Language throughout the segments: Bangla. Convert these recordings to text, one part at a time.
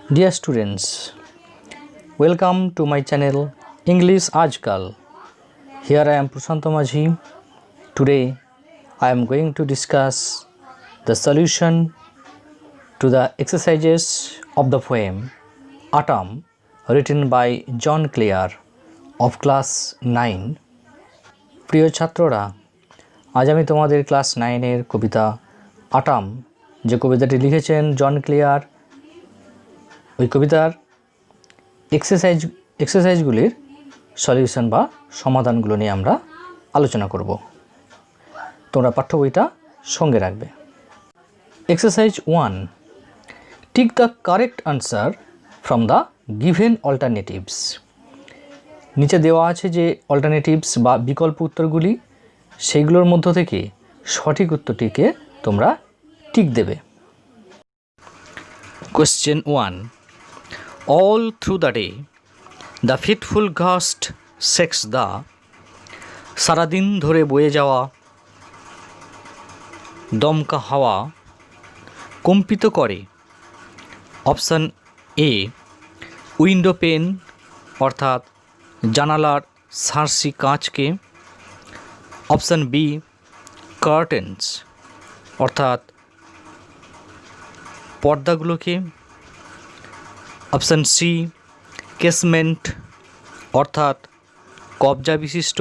Dear students, welcome to my channel English Ajkal. Here I am Prashanto Majhi. Today I am going to discuss the solution to the exercises of the poem Autumn written by John Clare of class 9. প্রিয় ছাত্ররা, আজ আমি তোমাদের ক্লাস 9 কবিতা আটাম যে কবিতাটি লিখেছেন জন ক্লেয়ার, ওই কবিতার এক্সারসাইজগুলির সলিউশন বা সমাধানগুলো নিয়ে আমরা আলোচনা করব। তোমরা পাঠ্য বইটা সঙ্গে রাখবে। Exercise 1, tick the correct answer from the given alternatives. নিচে দেওয়া আছে যে অল্টারনেটিভস বা বিকল্প উত্তরগুলি, সেইগুলোর মধ্য থেকে সঠিক উত্তরটিকে তোমরা টিক দেবে। Question 1, all through the day the fitful gust shakes the, সারাদিন ধরে বয়ে যাওয়া দমকা হাওয়া কম্পিত করে। অপশান এ উইন্ডো পেন অর্থাৎ জানালার সার্সি কাঁচকে। অপশান বি কার্টেন্স অর্থাৎ পর্দাগুলোকে। অপশান সি কেসমেন্ট অর্থাৎ কবজা বিশিষ্ট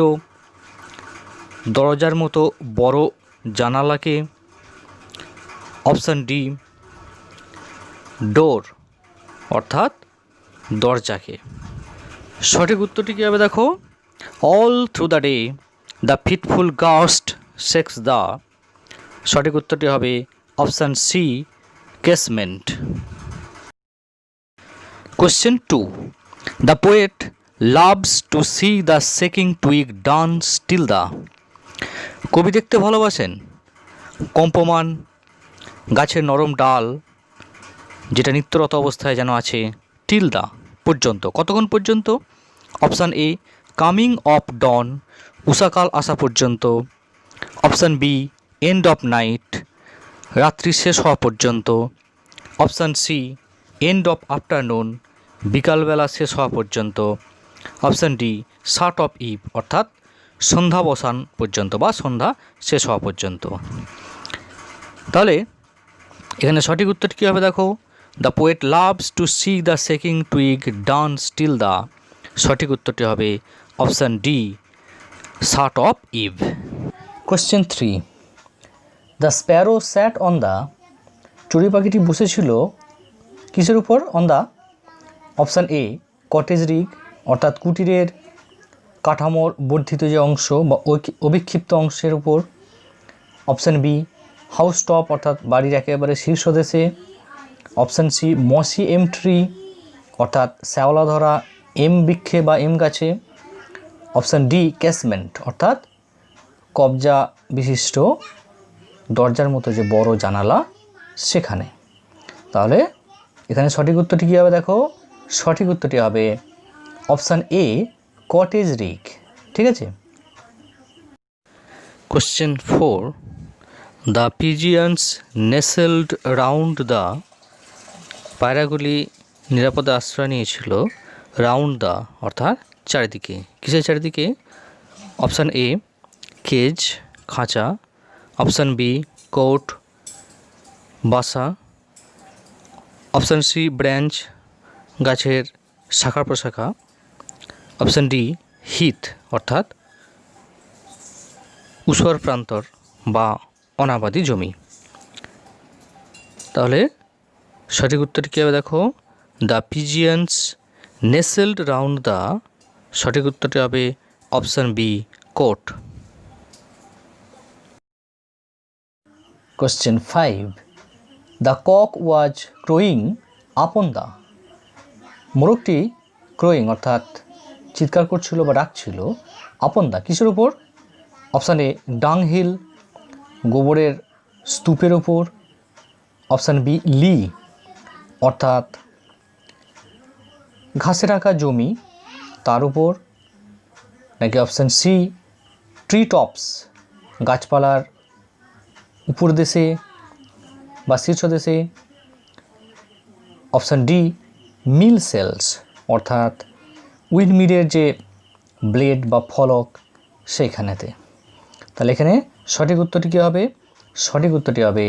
দরজার মতো বড় জানালাকে। অপশান ডি ডোর অর্থাৎ দরজাকে। সঠিক উত্তরটি কী হবে দেখো, all through the day the fitful gust shakes the. সঠিক উত্তরটি হবে option C casement. Question 2, the poet loves to see the shaking twig dance till the, কবি দেখতে ভালোবাসেন কম্পমান গাছের নরম ডাল যেটা নিত্যরত অবস্থায় যেন আছে টিল দা পর্যন্ত। কতক্ষণ পর্যন্ত? Option A coming of dawn উষাকাল আসা পর্যন্ত। Option B end of night রাত্রি শেষ হওয়া পর্যন্ত। Option C end of afternoon বিকালবেলা শেষ হওয়া পর্যন্ত। Option D shut of eve অর্থাৎ সন্ধ্যাবসান পর্যন্ত বা সন্ধ্যা শেষ হওয়া পর্যন্ত। তাহলে এখানে সঠিক উত্তর কী হবে দেখো, the poet loves to see the shaking twig dance till the. সঠিক উত্তরটি হবে option D shut of eve. Question 3, the sparrow sat on the, চড়ুই পাখিটি বসেছিল কিসের উপর? On the. Option A cottage rig অর্থাৎ কুটিরের কাঠামোর বর্ধিত যে অংশ বা অবিক্ষিপ্ত অংশের উপর। অপশান বি হাউস টপ অর্থাৎ বাড়ির একেবারে শীর্ষদেশে। অপশান সি মসি এম ট্রি অর্থাৎ শ্যাওলা ধরা এম বৃক্ষে বা এম গাছে। অপশান ডি ক্যাসমেন্ট অর্থাৎ কবজা বিশিষ্ট দরজার মতো যে বড় জানালা সেখানে। তাহলে এখানে সঠিক উত্তরটি কী হবে দেখো, সঠিক উত্তরটি হবে অপশান এ কটেজ রিগ। ঠিক আছে। Question 4, the pigeons nestled round the, পায়রাগুলি নিরাপদে আশ্রয় নিয়েছিল রাউন্ড দ্য অর্থাৎ চারিদিকে। কিসের চারিদিকে? অপশান এ কেজ খাঁচা। অপশান বি কোট বাসা। অপশান সি ব্রাঞ্চ গাছের শাখা প্রশাখা। অপশান ডি হিথ অর্থাৎ ঊষর প্রান্তর বা অনাবাদি জমি। তাহলে সঠিক উত্তরটি কী হবে দেখো, the pigeons nestled round the. সঠিক উত্তরটি হবে option B cote. Question 5, the cock was crowing upon the, মোরগটি ক্রোয়িং অর্থাৎ চিৎকার করছিল বা ডাকছিল আপন দ্য কিসের উপর? অপশান এ ডাংহিল গোবরের স্তূপের ওপর। অপশান বি লি অর্থাৎ ঘাসে ঢাকা জমি তার উপর, নাকি অপশান সি ট্রি টপস গাছপালার উপর দেশে বা শীর্ষ দেশে। অপশান ডি মিল সেলস, অর্থাৎ উইন্ডমিলের যে ব্লেড বা ফলক সেইখানেতে। তাহলে এখানে সঠিক উত্তরটি কী হবে? সঠিক উত্তরটি হবে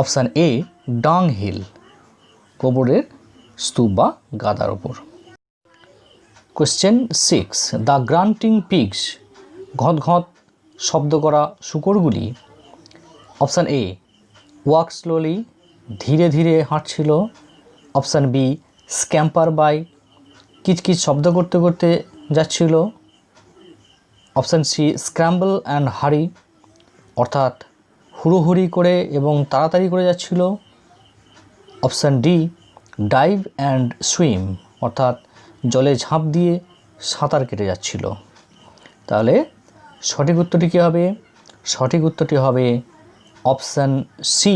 অপশান এ, ডাং হিল, গোবরের স্তূপ বা গাদার ওপর। কোশ্চেন 6, দ্য গ্রান্টিং পিগস, ঘট ঘট শব্দ করা শূকরগুলি। অপশান এ, ওয়াক স্লোলি, ধীরে ধীরে হাঁটছিল। অপশান বি, স্ক্যাম্পার বাই, কিচকিচ শব্দ করতে করতে যাচ্ছিল। অপশান সি, স্ক্র্যাম্বল অ্যান্ড হারি, অর্থাৎ হুড়োহুড়ি করে এবং তাড়াতাড়ি করে যাচ্ছিল। Option D, dive and swim, অর্থাৎ জলে ঝাঁপ দিয়ে সাঁতার কেটে যাচ্ছিল। তাহলে সঠিক উত্তরটি কী হবে? সঠিক উত্তরটি হবে অপশান সি,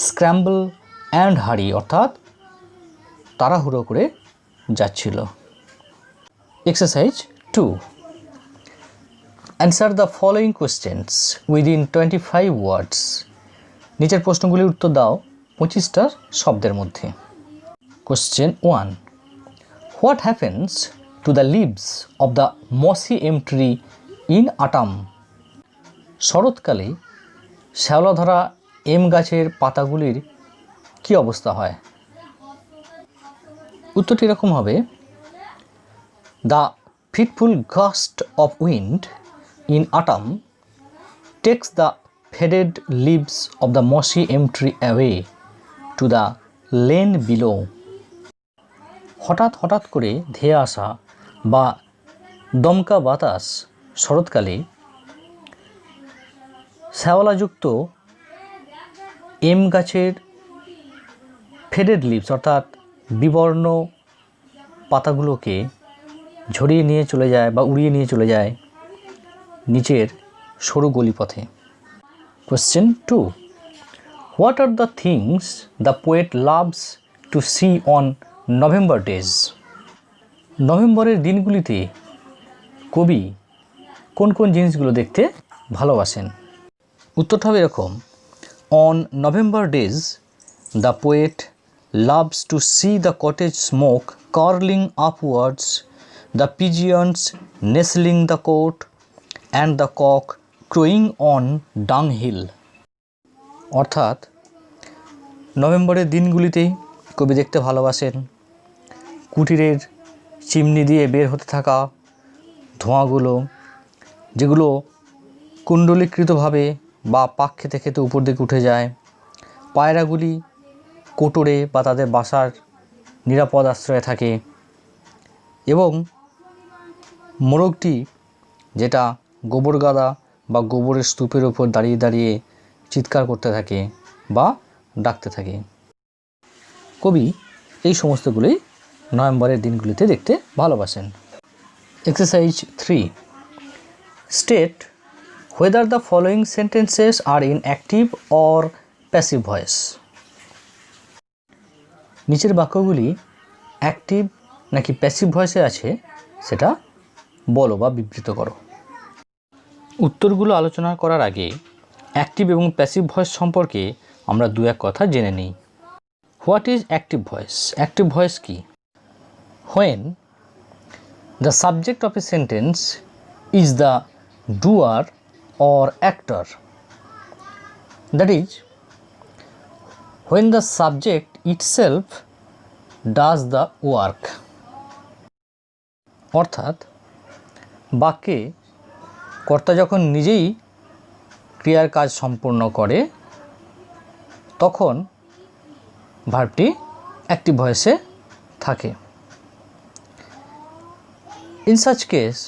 স্ক্র্যাম্বল অ্যান্ড হারি, অর্থাৎ তাড়াহুড়ো করে যাচ্ছিল। Exercise 2, answer the following questions within 25 words. নিচের প্রশ্নগুলির উত্তর দাও 25টা শব্দের মধ্যে। Question 1, what happens to the leaves of the mossy elm tree in autumn? শরৎকালে শ্যাওলাধরা এম গাছের পাতাগুলির কী অবস্থা হয়? উত্তরটি এরকম হবে, the fitful gust of wind in autumn takes the faded leaves of the mossy elm tree away to the lane below. হঠাৎ হঠাৎ করে ধেয়ে আসা বা দমকা বাতাস শরৎকালে শ্যাওলাযুক্ত এম গাছের ফেডেড লিভস, অর্থাৎ বিবর্ণ পাতাগুলোকে ঝরিয়ে নিয়ে চলে যায় বা উড়িয়ে নিয়ে চলে যায় নিচের সরু গলিপথে। Question 2, what are the things the poet loves to see on November days? নভেম্বরের দিনগুলিতে কবি কোন কোন জিনিসগুলো দেখতে ভালোবাসেন? উত্তরটা হবে এরকম, on November days the poet loves to see the cottage smoke curling upwards, the pigeons nestling the cote and the cock crowing on dunghill. অর্থাৎ নভেম্বরের দিনগুলিতেই কবি দেখতে ভালোবাসেন কুটিরের চিমনি দিয়ে বের হতে থাকা ধোঁয়াগুলো, যেগুলো কুণ্ডলীকৃতভাবে বা পাক খেতে খেতে উপর দিকে উঠে যায়, পায়রাগুলি কোটরে বা তাদের বাসার নিরাপদ আশ্রয়ে থাকে, এবং মোরগটি যেটা গোবর গাদা বা গোবরের স্তূপের ওপর দাঁড়িয়ে দাঁড়িয়ে চিৎকার করতে থাকে বা ডাকতে থাকে। কবি এই সমস্তগুলোই নভেম্বরের দিনগুলিতে দেখতে ভালোবাসেন। Exercise 3, state whether the following sentences are in active or passive voice. নিচের বাক্যগুলি অ্যাক্টিভ নাকি প্যাসিভ ভয়েসে আছে সেটা বলো বা বিবৃত করো। উত্তরগুলো আলোচনা করার আগে অ্যাক্টিভ এবং প্যাসিভ ভয়েস সম্পর্কে আমরা দু এক কথা জেনে নিই। What is active voice? Active voice কি? When the subject of a sentence is the doer or actor, that is, when the subject itself does the work. অর্থাৎ বাক্যে কর্তা যখন নিজেই ক্রিয়ার কাজ সম্পূর্ণ করে তখন ভার্বটি অ্যাক্টিভ ভয়েসে থাকে। In such case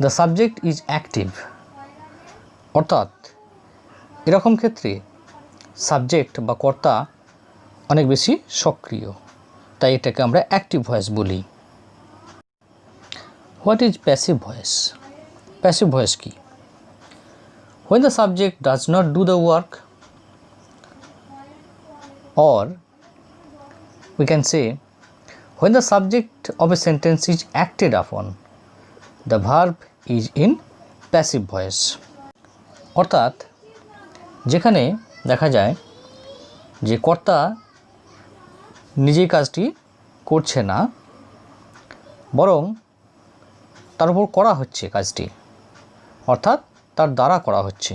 the subject is active, অর্থাৎ এরকম ক্ষেত্রে সাবজেক্ট বা কর্তা অনেক বেশি সক্রিয়, তাই এটাকে আমরা অ্যাক্টিভ ভয়েস বলি। What is passive voice? Passive voice কি? when the subject does not do the work, or we can say when the subject of a sentence is acted upon, the verb is in passive voice. অর্থাৎ যেখানে দেখা যায় যে কর্তা নিজেই কাজটি করছে না, বরং তার উপর করা হচ্ছে কাজটি, অর্থাৎ তার দ্বারা করা হচ্ছে।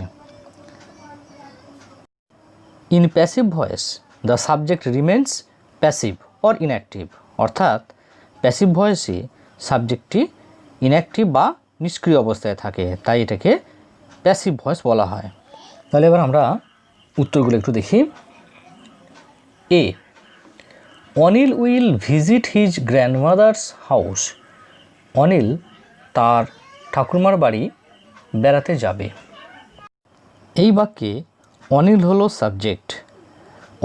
In passive voice the subject remains passive or inactive, অর্থাৎ প্যাসিভ ভয়েসে সাবজেক্টটি ইনঅ্যাক্টিভ বা নিষ্ক্রিয় অবস্থায় থাকে, তাই এটাকে প্যাসিভ ভয়েস বলা হয়। তাহলে এবার আমরা উত্তরগুলো একটু দেখি। A, Anil will visit his grandmother's house, Anil তার ঠাকুরমার বাড়ি বেড়াতে যাবে। এই বাক্যে অনিল হলো সাবজেক্ট,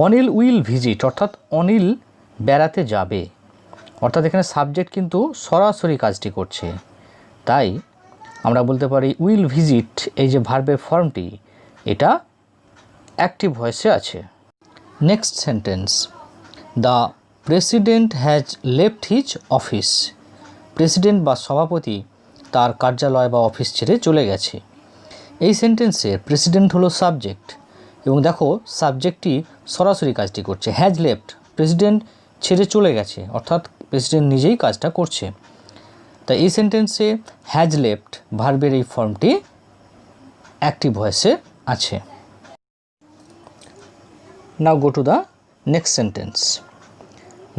অনিল উইল ভিজিট অর্থাৎ অনিল বেড়াতে যাবে, অর্থাৎ এখানে সাবজেক্ট কিন্তু সরাসরি কাজটি করছে, তাই আমরা বলতে পারি উইল ভিজিট এই যে ভার্বের ফর্মটি এটা অ্যাক্টিভ ভয়েসে আছে। Next sentence, the president has left his office, president বা সভাপতি তার কার্যালয় বা অফিস ছেড়ে চলে গেছে। এই সেন্টেন্সে প্রেসিডেন্ট হলো সাবজেক্ট এবং দেখো সাবজেক্টটি সরাসরি কাজটি করছে। হ্যাজ লেফট, প্রেসিডেন্ট ছেড়ে চলে গেছে, অর্থাৎ প্রেসিডেন্ট নিজেই কাজটা করছে, তাই এই সেন্টেন্সে হ্যাজ লেফট ভার্বের এই ফর্মটি অ্যাক্টিভ ভয়েসে আছে। Now go to the next sentence,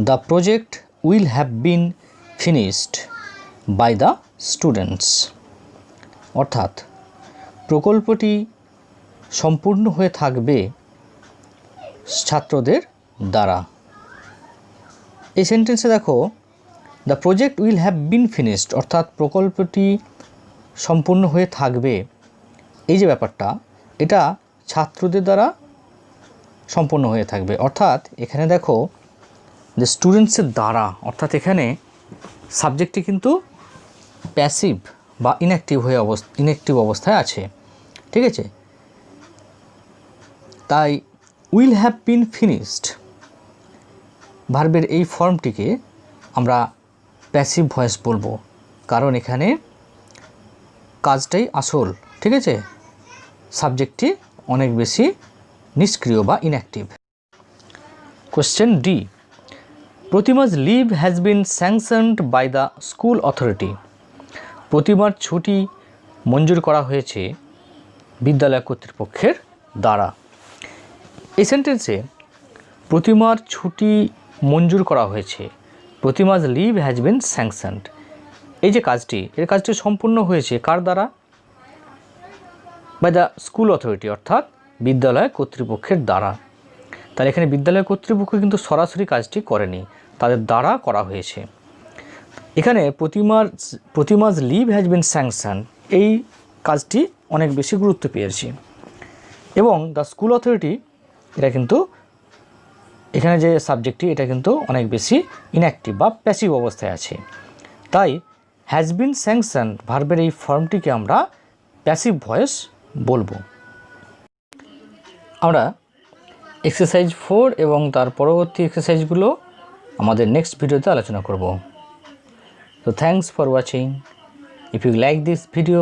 the project will have been finished by the students, অর্থাৎ প্রকল্পটি সম্পূর্ণ হয়ে থাকবে ছাত্রদের দ্বারা। এই সেন্টেন্সে দেখো the project will have been finished অর্থাৎ প্রকল্পটি সম্পূর্ণ হয়ে থাকবে, এই যে ব্যাপারটা এটা ছাত্রদের দ্বারা সম্পূর্ণ হয়ে থাকবে, অর্থাৎ এখানে দেখো যে স্টুডেন্টসের দ্বারা, অর্থাৎ এখানে সাবজেক্টটি কিন্তু প্যাসিভ বা ইনঅ্যাক্টিভ অবস্থায় আছে, ঠিক আছে। তাই উইল হ্যাভ বিন ফিনিশড ভার্বের এই ফর্মটিকে আমরা প্যাসিভ ভয়েস বলবো, কারণ এখানে কাজটাই আসল, ঠিক আছে, সাবজেক্টটি অনেক বেশি নিষ্ক্রিয় বা inactive. Question D, Pratima's leave has been sanctioned by the school authority, প্রতিমার ছুটি মঞ্জুর করা হয়েছে বিদ্যালয় কর্তৃপক্ষের দ্বারা। এই সেন্টেন্সে প্রতিমার ছুটি মঞ্জুর করা হয়েছে, প্রতিমাস লিভ হ্যাজ বিন স্যাংশনড, এই যে কাজটি সম্পূর্ণ হয়েছে কার দ্বারা? বাই দ্য স্কুল অথরিটি অর্থাৎ বিদ্যালয় কর্তৃপক্ষের দ্বারা। তাহলে এখানে বিদ্যালয় কর্তৃপক্ষ কিন্তু সরাসরি কাজটি করেনি, তাদের দ্বারা করা হয়েছে। এখানে প্রতিমাস লিভ হ্যাজ বিন স্যাংশন এই কাজটি অনেক বেশি গুরুত্ব পেয়েছে, এবং দ্য স্কুল অথরিটি এটা কিন্তু এখানে যে সাবজেক্টটি এটা কিন্তু অনেক বেশি ইনঅ্যাক্টিভ বা প্যাসিভ অবস্থায় আছে, তাই হ্যাজ বিন স্যাংশন ভার্বের এই ফর্মটিকে আমরা প্যাসিভ ভয়েস বলবো। আমরা এক্সারসাইজ 4 এবং তার পরবর্তী এক্সারসাইজগুলো আমাদের নেক্সট ভিডিওতে আলোচনা করব। So thanks for watching. If you like this video,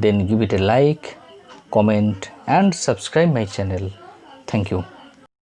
then give it a like, comment and subscribe my channel. Thank you.